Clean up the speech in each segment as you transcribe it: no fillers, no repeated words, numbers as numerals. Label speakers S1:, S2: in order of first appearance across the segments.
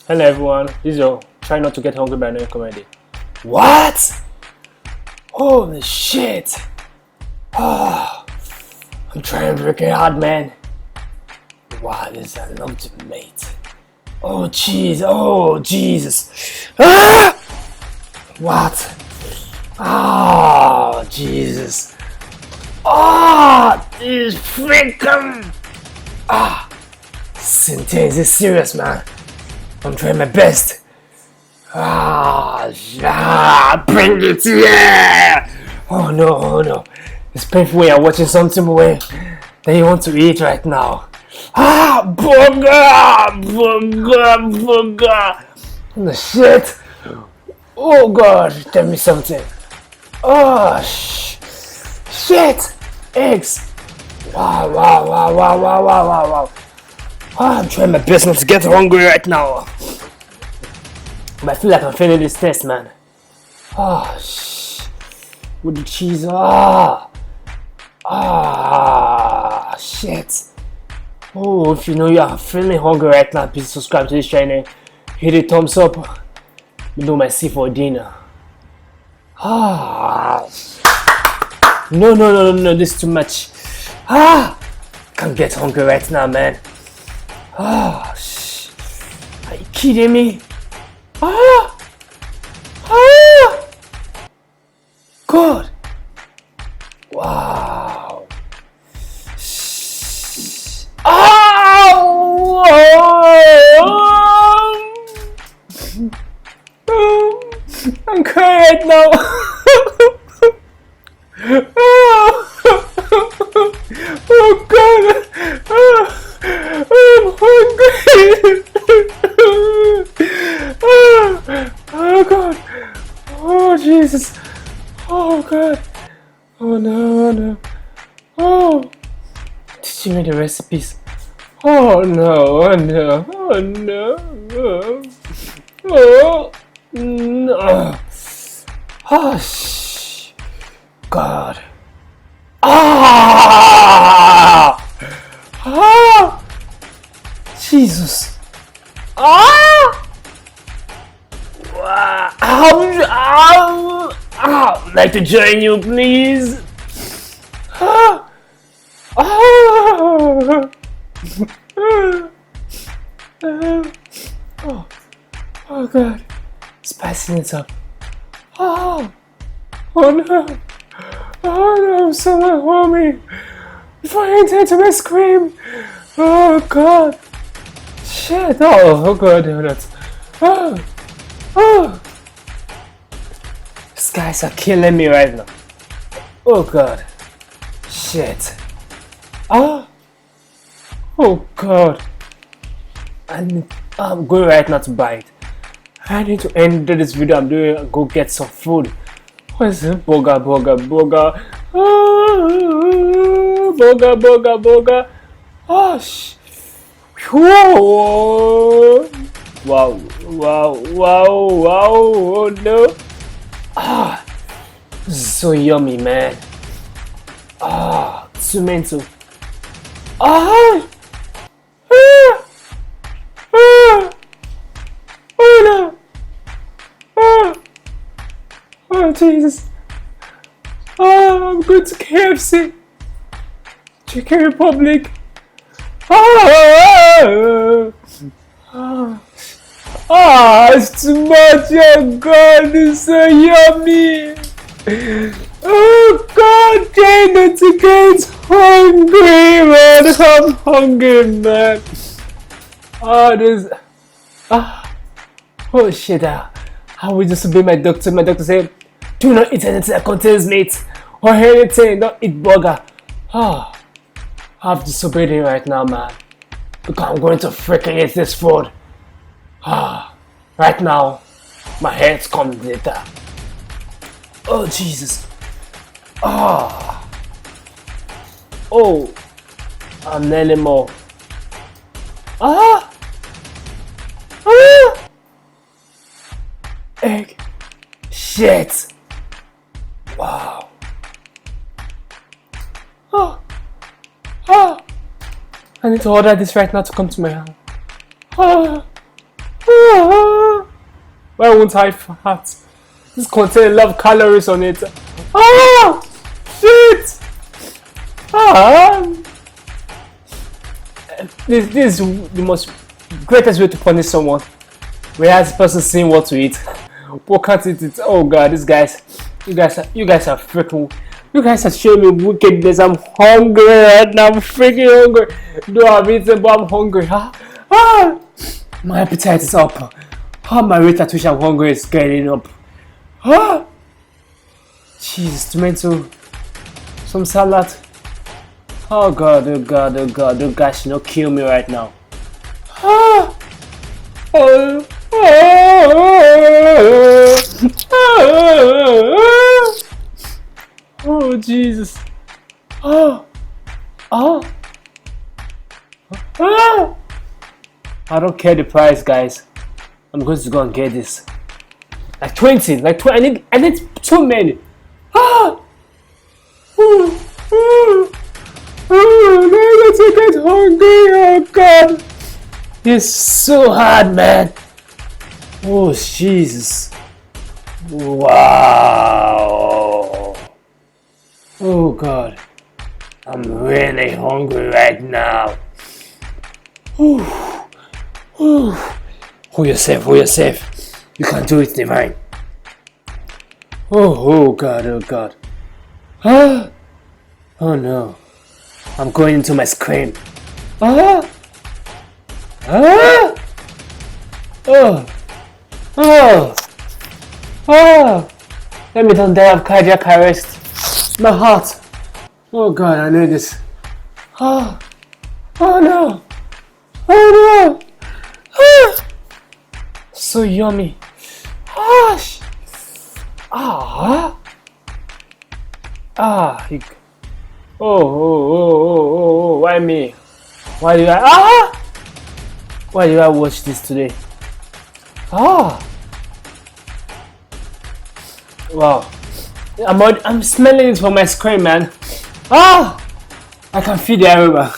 S1: Hello everyone, this is your Try Not to Get Hungry by No Comedy. What? Holy shit! Oh, I'm trying freaking hard, man. Wow, this is an ultimate. Oh jeez, oh Jesus. Ah! What? Oh Jesus. Oh, this freaking. Sentence is serious, man. I'm trying my best. Bring it, yeah! Oh no. It's painful when you're watching something that you want to eat right now. Burger! Oh the shit! Oh god, tell me something. Oh shit! Eggs! Wow. I'm trying my best not to get hungry right now. But I feel like I'm failing this test, man. With the cheese. Shit. Oh, if you know you are feeling hungry right now, please subscribe to this channel. Hit the thumbs up. You know my see for dinner. No, this is too much. Can't get hungry right now, man. Are you kidding me? God. Wow. I'm crying right now. Oh God. I'm hungry. Oh God. Oh Jesus. Oh God. Oh no. Oh. Did you make the recipes? Oh no. Oh no. Oh God. Jesus. I'd like to join you, please. Oh God, spicing it up. Oh no, someone hold me before I enter into my scream. Oh God, shit. Oh God, that's. Oh. These guys are killing me right now. Oh God. Shit. Oh God. I'm going right now to buy it. I need to end this video I'm doing and go get some food. What is it? Burger. Burger. Oh Whoa. Wow. Oh no. This is so yummy, man. Tomato. Oh no. Oh Jesus. I'm going to KFC. Chicken Republic. It's too much. Oh God, it's so yummy. Oh God, try not to get hungry, man. I'm hungry, man. Oh shit. I will just obey my doctor. My doctor said, do not eat anything that contains meat or anything. Don't eat burger. I have disobeyed him right now, man. Because I'm going to freaking eat this food. Right now, my head's coming later. Oh Jesus. An animal. Egg. Shit. Wow. I need to order this right now to come to my house. Why won't I fart? This contains a lot of calories on it. Ah! Shit! Ah! This is the most greatest way to punish someone. Where the person seeing what to eat. But can't eat it. Oh god, you guys are freaking. You guys are showing me wickedness. I'm hungry right now. I'm freaking hungry. No, I'm eating, but I'm hungry. Ah! My appetite is up. My rate at which I'm hungry is getting up. Jesus, tomato. Some salad. Oh god, oh god, oh god, oh gosh, you know, kill me right now. Oh Jesus. I don't care the price, guys. I'm going to go and get this. Like 20, I need too many. I'm going to get hungry. Oh God, it's so hard, man. Oh Jesus. Wow. Oh God, I'm really hungry right now. Hold yourself. You can do it, divine. Oh God, oh God. Oh no. I'm going into my scream. Oh. Let me don't die of cardiac arrest. My heart. Oh God, I need this. Oh no. So yummy. Why me? Why did I watch this today? Wow. I'm smelling it from my screen, man. I can feel the aroma.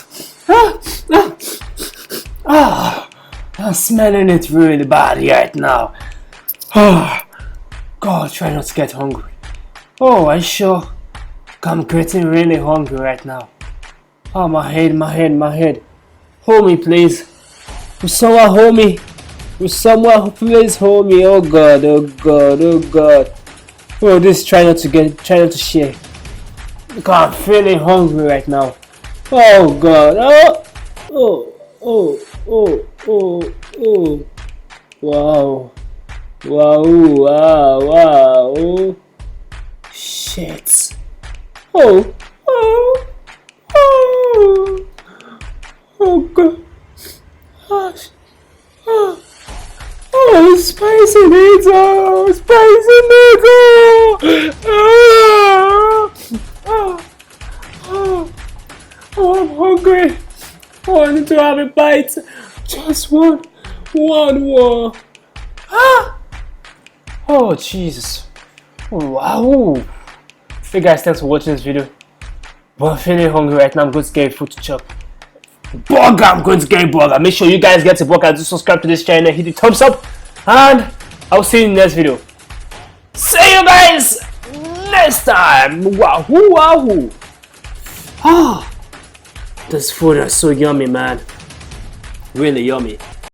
S1: I'm smelling it really bad right now. God, try not to get hungry. I sure. I'm getting really hungry right now. My head. Hold me, please. Will someone hold me? Please hold me? Oh God. This try not to share. Because I'm feeling hungry right now. Oh God. Wow. Shit. Oh God. Spicy noodles. I'm hungry. I need to have a bite. Just one more. Oh Jesus. Wow. Hey guys, thanks for watching this video. But I'm feeling hungry right now. I'm going to get food to chop. Burger! I'm going to get a burger. Make sure you guys get a burger. Do subscribe to this channel. Hit the thumbs up. And I'll see you in the next video. See you guys next time. Wahoo. This food is so yummy, man. Really yummy.